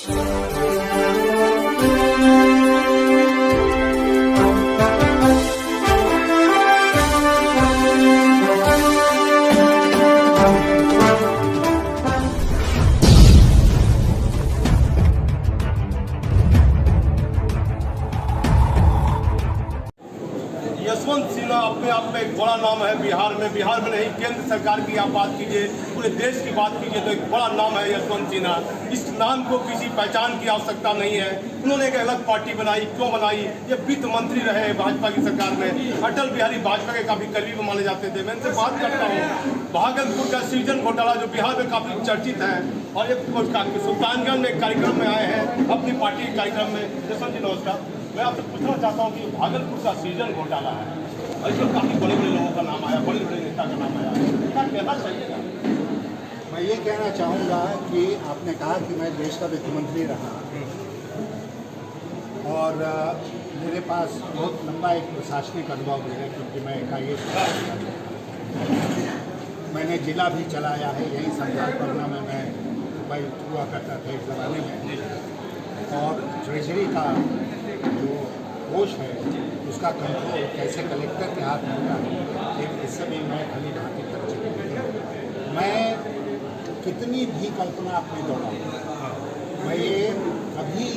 यशवंत सिन्हा अपने आप में एक बड़ा नाम है बिहार में नहीं, केंद्र सरकार की आप बात कीजिए, पूरे देश की बात कीजिए तो एक बड़ा नाम है यशवंत सिन्हा। इस नाम को किसी पहचान की आवश्यकता नहीं है। उन्होंने एक अलग पार्टी बनाई, क्यों बनाई? ये वित्त मंत्री रहे भाजपा की सरकार में, अटल बिहारी वाजपेयी के काफी करीब माने जाते थे। मैं इनसे बात करता हूँ, भागलपुर का सृजन घोटाला जो बिहार में काफी चर्चित है, और एक सुल्तानगंज में एक कार्यक्रम में आए हैं अपनी पार्टी के कार्यक्रम में। यशवंत जी नमस्कार, मैं आपसे पूछना चाहता हूँ कि भागलपुर का सृजन घोटाला है, इसमें काफी बड़े बड़े लोगों का नाम आया, बड़े बड़े नेता का नाम आया, क्या कहना चाहिए? मैं ये कहना चाहूँगा कि आपने कहा कि मैं देश का वित्त मंत्री रहा और मेरे पास बहुत लंबा एक प्रशासनिक अनुभव भी है, क्योंकि मैं IAS मैंने जिला भी चलाया है, यही संचालपरना में मैं उपायुक्त हुआ करता था एक ज़माने में, और ट्रेजरी का जो कोष है उसका कंट्रोल कैसे कलेक्टर के हाथ में होता है, इससे भी मैं भली भांति कर चुका हूँ। मैं कितनी भी कल्पना अपनी दौड़ाऊँ, मैं ये कभी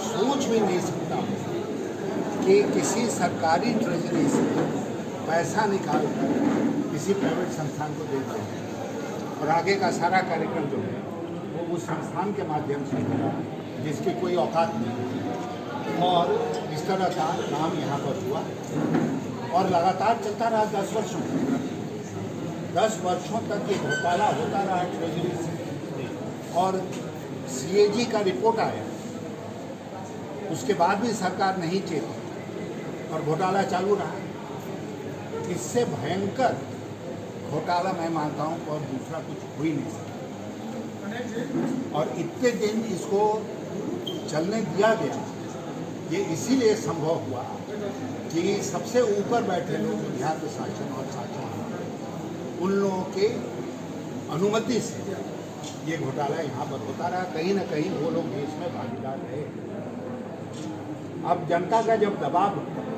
सोच भी नहीं सकता कि किसी सरकारी ट्रेजरी से पैसा निकाल कर किसी प्राइवेट संस्थान को देता है, और आगे का सारा कार्यक्रम जो है वो उस संस्थान के माध्यम से होगा जिसकी कोई औकात नहीं है। और इस तरह का काम यहाँ पर हुआ और लगातार चलता रहा 10 वर्षों तक। 10 वर्षों तक ये घोटाला होता रहा ट्रेजरी से, और CAG का रिपोर्ट आया, उसके बाद भी सरकार नहीं चेती और घोटाला चालू रहा। इससे भयंकर घोटाला मैं मानता हूँ और दूसरा कुछ हो ही नहीं सकता, और इतने दिन इसको चलने दिया गया। ये इसीलिए संभव हुआ कि सबसे ऊपर बैठे लोग, बिहार प्रशासन और शासन, उन लोगों के अनुमति से ये घोटाला यहाँ पर होता रहा। कहीं ना कहीं वो लोग भी इसमें भागीदार रहे। अब जनता का जब दबाव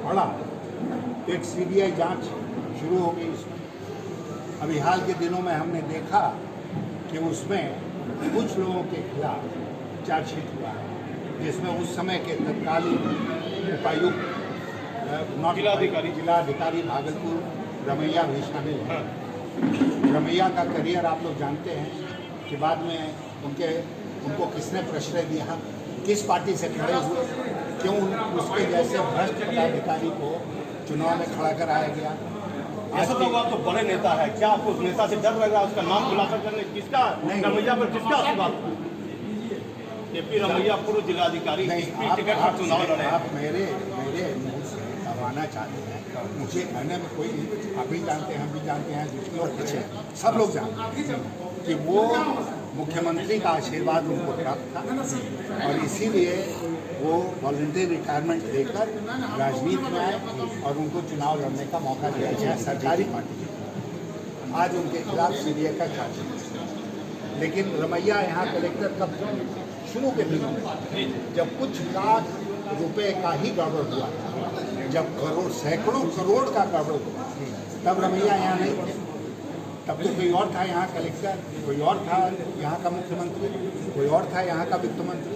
पड़ा तो एक CBI जांच शुरू हो गई इसमें। अभी हाल के दिनों में हमने देखा कि उसमें कुछ लोगों के खिलाफ चार्जशीट हुआ है, जिसमें उस समय के तत्कालीन उपायुक्त जिलाधिकारी भागलपुर रमैया भी शामिल हैं। रमैया का करियर आप लोग जानते हैं कि बाद में उनको किसने प्रश्रय दिया, किस पार्टी से खड़े हुए, क्यों उसके जैसे भ्रष्ट पदाधिकारी को चुनाव में खड़ा कराया गया। ऐसा तो आप तो बड़े नेता है, क्या आपको उस नेता से डर लग रहा है? उसका नाम खुलासा करने किसका, रमैया पर किसका आशीर्वाद? KP रमैया पूर्व जिलाधिकारी, टिकट पर चुनाव लड़े। आप मेरे मुँह से दबाना चाहते हैं, मुझे कहने में कोई, आप भी जानते हैं, हम भी जानते हैं, जितने लोग बचे सब लोग जानते हैं कि वो मुख्यमंत्री का आशीर्वाद उनको प्राप्त था, और इसीलिए वो वॉलंटरी रिटायरमेंट लेकर राजनीति में आए और उनको चुनाव लड़ने का मौका दिया गया सरकारी पार्टी। आज उनके खिलाफ CBI का चार्ज। लेकिन रमैया यहाँ कलेक्टर कब शुरू के दिनों में, जब कुछ लाख रुपए का ही गड़बड़ हुआ, जब सैकड़ों करोड़ का गड़बड़ हुआ, तब रमैया यहाँ नहीं थे। तब तो कोई और था यहाँ कलेक्टर, कोई और था यहाँ का मुख्यमंत्री, कोई और था यहाँ का वित्त मंत्री।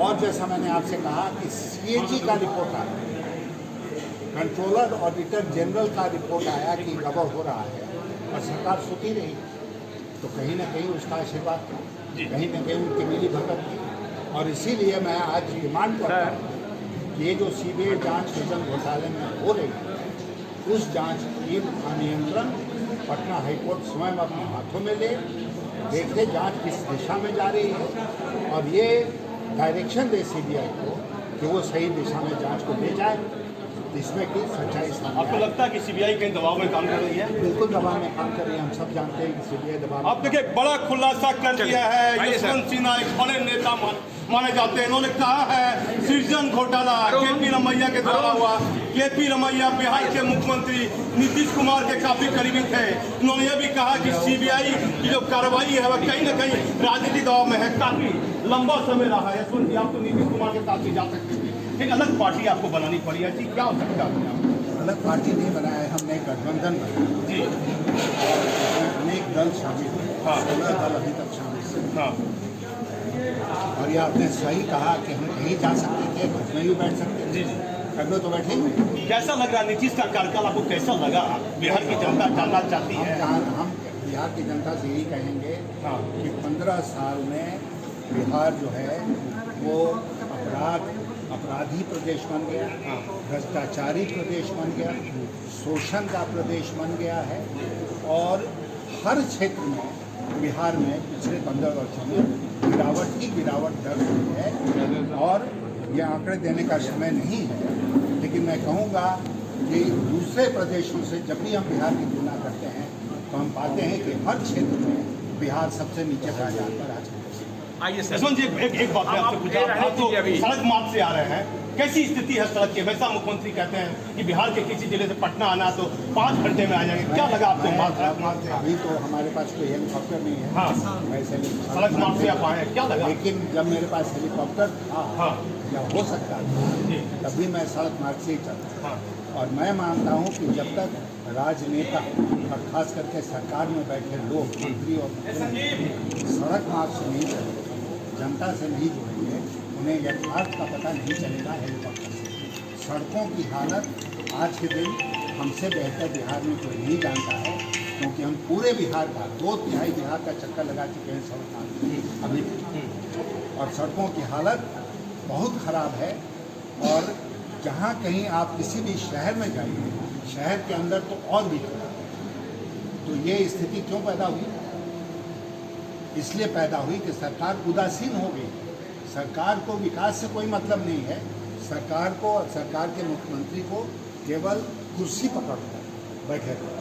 और जैसा मैंने आपसे कहा कि CAG का रिपोर्ट आया, कंट्रोलर ऑडिटर जनरल का रिपोर्ट आया कि गड़बड़ हो रहा है, और सरकार सोती रही, तो कहीं ना कहीं उसका आशीर्वाद था, कहीं ना कहीं उनकी मिली भगत थी। और इसीलिए मैं आज डिमांड करता हूँ कि ये जो CBI जांच सृजन घोटाले में हो रही है, उस जांच की नियंत्रण पटना हाईकोर्ट स्वयं अपने हाथों में ले, देखे जांच किस दिशा में जा रही है, और ये डायरेक्शन दे CBI को कि वो सही दिशा में जांच को ले जाए। जिसमें कि सच्चाई सामने आपको आए। लगता है कि सीबीआई कहीं दबाव में काम कर रही है? बिल्कुल दबाव में काम कर रही है, हम सब जानते हैं कि सीबीआई दबाव में आप देखिए बड़ा खुलासा कर दिया है। आइए सर। यशवंत सिन्हा एक बड़े नेता माने जाते हैं। इन्होंने कहा है सृजन घोटाला केपी रमैया के द्वारा हुआ। केपी रमैया बिहार के मुख्यमंत्री नीतीश कुमार के काफी करीबी थे। उन्होंने यह भी कहा कि सीबीआई की जो कार्रवाई है वह कहीं न कहीं राजनीतिक दबाव में है। काफी लंबा समय रहा है। यशवंत जी, आप तो नीतीश कुमार के साथ भी जा सकते थे, एक अलग पार्टी आपको बनानी पड़ी है। जी, क्या हो सकता है? अलग पार्टी नहीं बनाया है, हमने गठबंधन बनाया जी और इसमें अनेक दल शामिल हुए। हाँ। 16 दल अभी तक शामिल हैं। हाँ, और ये आपने सही कहा कि हम कहीं जा सकते थे, घर में भी बैठ सकते थे। जी जी। घर में तो बैठे ही नहीं। कैसा लग रहा है नीतीश का कार्यकाल? आपको कैसा लगा? बिहार की जनता जानना चाहती है। हम बिहार की जनता से यही कहेंगे हाँ। कि 15 साल में बिहार जो है वो अपराधी प्रदेश बन गया, हाँ। भ्रष्टाचारी प्रदेश बन गया, शोषण का प्रदेश बन गया है और हर क्षेत्र में बिहार में पिछले 15 वर्षों में गिरावट दर्ज हुई है। और ये आंकड़े देने का समय नहीं है, लेकिन मैं कहूँगा कि दूसरे प्रदेशों से जब भी हम बिहार की तुलना करते हैं तो हम पाते हैं कि हर क्षेत्र में बिहार सबसे नीचे पाया जाता है। आइए सर। यशवंत जी, एक बात मैं आपसे पूछा, आप तो सड़क मार्ग से आ रहे हैं, कैसी स्थिति है सड़क की? वैसा मुख्यमंत्री कहते हैं कि बिहार के किसी जिले से पटना आना तो 5 घंटे में आ जाएंगे। क्या लगा आपको मार्ग? अभी तो हमारे पास कोई हेलीकॉप्टर नहीं है। हाँ। वैसे सड़क मार्ग से आप आए हैं, क्या लगा? लेकिन जब मेरे पास हेलीकॉप्टर था हाँ। या हो सकता था, जी तभी मैं सड़क मार्ग से ही चलता। हाँ। और मैं मानता हूँ कि जब तक राजनेता और खास करके सरकार में बैठे लोग, मंत्री और सड़क मार्ग से नहीं चलेंगे, जनता से नहीं जुड़ेंगे, उन्हें यथार्थ का पता नहीं चलेगा हेलीकॉप्टर से। सड़कों की हालत आज के दिन हमसे बेहतर बिहार में कोई नहीं जानता है, क्योंकि हम पूरे बिहार का 2/3 बिहार का चक्कर लगा चुके हैं सड़क मार्ग अभी तक। और सड़कों की हालत बहुत ख़राब है। और जहाँ कहीं आप किसी भी शहर में जाइए, शहर के अंदर तो और भी खराब है। तो ये स्थिति क्यों पैदा हुई? इसलिए पैदा हुई कि सरकार उदासीन हो गई। सरकार को विकास से कोई मतलब नहीं है। सरकार को और सरकार के मुख्यमंत्री को केवल कुर्सी पकड़ कर बैठे रहे।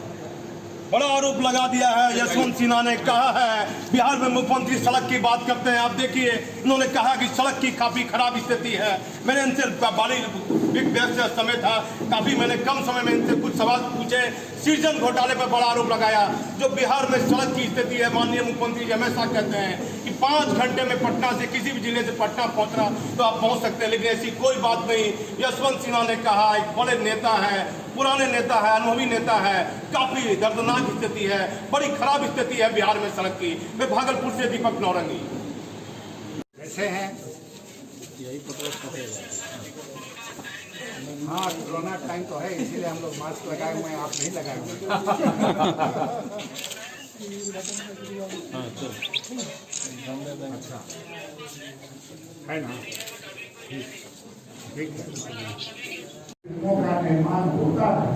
बड़ा आरोप लगा दिया है यशवंत सिन्हा ने। कहा है बिहार में मुख्यमंत्री सड़क की बात करते हैं। आप देखिए, उन्होंने कहा कि सड़क की काफी खराब स्थिति है। मैंने इनसे बड़ी बिग व्यस्त समय था, काफी मैंने कम समय में इनसे कुछ सवाल पूछे। सृजन घोटाले पर बड़ा आरोप लगाया। जो बिहार में सड़क की स्थिति है, माननीय मुख्यमंत्री जी हमेशा कहते हैं कि 5 घंटे में पटना से, किसी भी जिले से पटना पहुंचना तो आप पहुंच सकते हैं, लेकिन ऐसी कोई बात नहीं। यशवंत सिन्हा ने कहा, एक बड़े नेता है, पुराने नेता है, अनुभवी नेता है, काफी दर्दनाक स्थिति है, बड़ी खराब स्थिति है बिहार में सड़क की। मैं भागलपुर से दीपक नौरंगी। कैसे हैं? यही हाँ, कोरोना टाइम तो है, इसीलिए हम लोग मास्क लगाए हुए हैं, आप नहीं लगाए हुए अच्छा है ना? ठीक है। फिल्मों का निर्माण होता है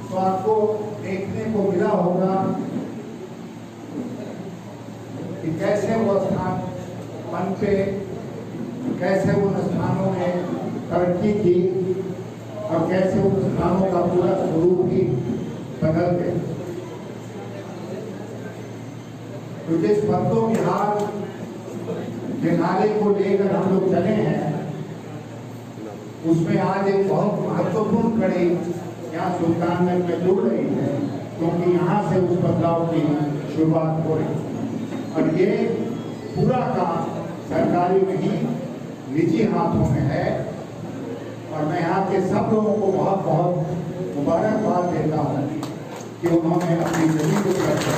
तो आपको देखने को मिला होगा कि कैसे वो स्थान पनपे, कैसे उन स्थानों में तरक्की की और कैसे उन स्थानों का पूरा स्वरूप ही बदल गया। तो जिस बंदों बिहार के नारे को लेकर हम लोग चले हैं, उसमें आज एक बहुत महत्वपूर्ण कड़ी यहाँ सुल्तानगंज में जुड़ रही है, क्योंकि यहाँ से उस बदलाव की शुरुआत हो रही है। और ये पूरा काम सरकारी नहीं, निजी हाथों में है। और मैं यहाँ के सब लोगों को बहुत बहुत मुबारकबाद देता हूँ कि उन्होंने अपनी जमीन को रखा।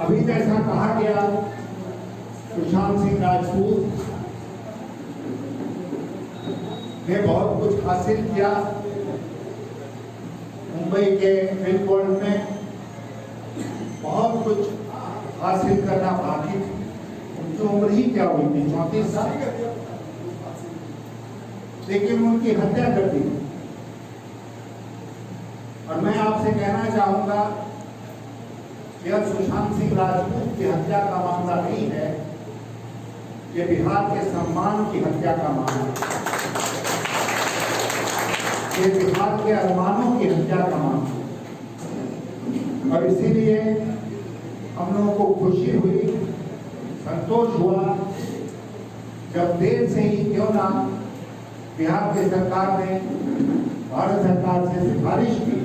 अभी जैसा कहा गया, सुशांत सिंह राजपूत ने बहुत कुछ हासिल किया मुंबई के फिल्म वर्ल्ड में, बहुत कुछ हासिल करना बाकी था। उनकी उम्र ही क्या हुई थी, 34 साल, लेकिन उनकी हत्या कर दी। और मैं आपसे कहना चाहूंगा, यह सुशांत सिंह राजपूत की हत्या का मामला नहीं है, ये बिहार के सम्मान की हत्या का मामला है, ये बिहार के अरमानों की हत्या का मामला है। और इसीलिए हम लोगों को खुशी हुई, संतोष हुआ जब देर से ही क्यों ना बिहार की सरकार ने भारत सरकार से सिफारिश की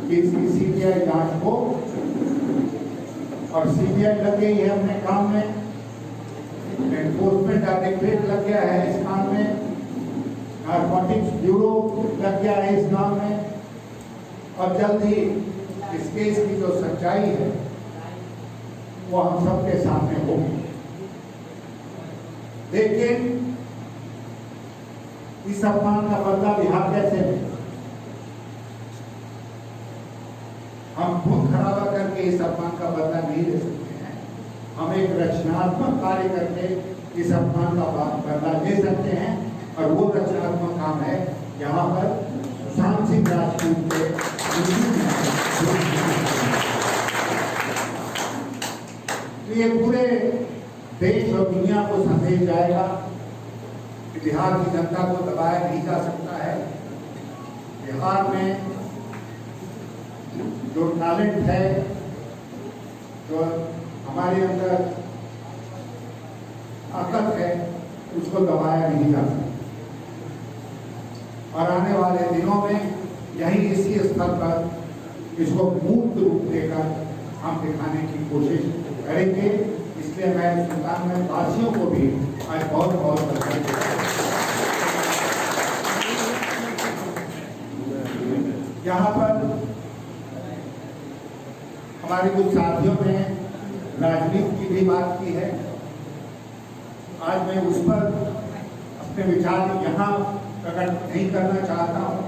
कि इसकी सीबीआई जांच हो, और सीबीआई लग गई है अपने काम में, एनफोर्समेंट डायरेक्टरेट लग गया है इस काम में, नारकोटिक्स ब्यूरो लग गया है इस काम में, और जल्द ही इस केस की जो सच्चाई है वो हम सबके सामने होगी। लेकिन इस अपमान का बदला बिहार कैसे ले? हम खून खराबा करके इस अपमान का बदला नहीं ले सकते हैं। हम एक रचनात्मक कार्य करके इस अपमान का बदला ले सकते हैं, और वो रचनात्मक काम है यहाँ पर सुशांत सिंह राजपूत के तो ये पूरे देश और दुनिया को संदेश जाएगा कि बिहार की जनता को दबाया नहीं जा सकता है। बिहार में जो टैलेंट है, जो हमारे अंदर ताकत है, उसको दबाया नहीं जा सकता। और आने वाले दिनों में यही इसी स्तर पर इसको मूर्त रूप देकर हम दिखाने की कोशिश करेंगे। इसलिए मैं सुल्तानगंज वासियों को भी आज बहुत बहुत बधाई देता हूं। यहाँ पर हमारे कुछ साथियों ने राजनीति की भी बात की है। आज मैं उस पर अपने विचार यहाँ प्रकट नहीं करना चाहता हूँ।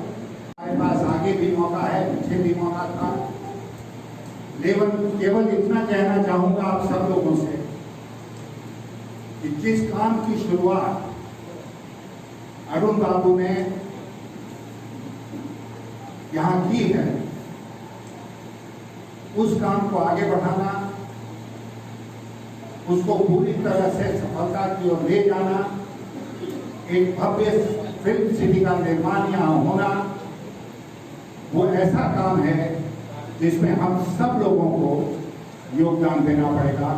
हमारे पास आगे भी मौका है, पीछे भी मौका था। केवल इतना कहना चाहूंगा आप सब लोगों से कि जिस काम की शुरुआत अरुण बाबू ने यहाँ की है, उस काम को आगे बढ़ाना, उसको पूरी तरह से सफलता की ओर ले जाना, एक भव्य फिल्म सिटी का निर्माण यहाँ होना, वो ऐसा काम है जिसमें हम सब लोगों को योगदान देना पड़ेगा,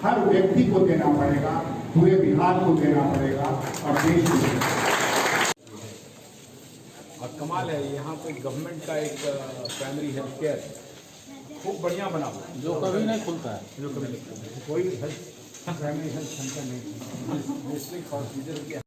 हर व्यक्ति को देना पड़ेगा, पूरे बिहार को देना पड़ेगा और देश को देना पड़ेगा। और कमाल है, यहाँ पे गवर्नमेंट का एक प्राइमरी हेल्थ केयर खूब बढ़िया बना हुआ है, जो कभी नहीं खुलता है, जो कभी नहीं कोई हेल्थ प्राइमरी हेल्थ सेंटर नहीं, डिस्ट्रिक्ट हॉस्पिटल के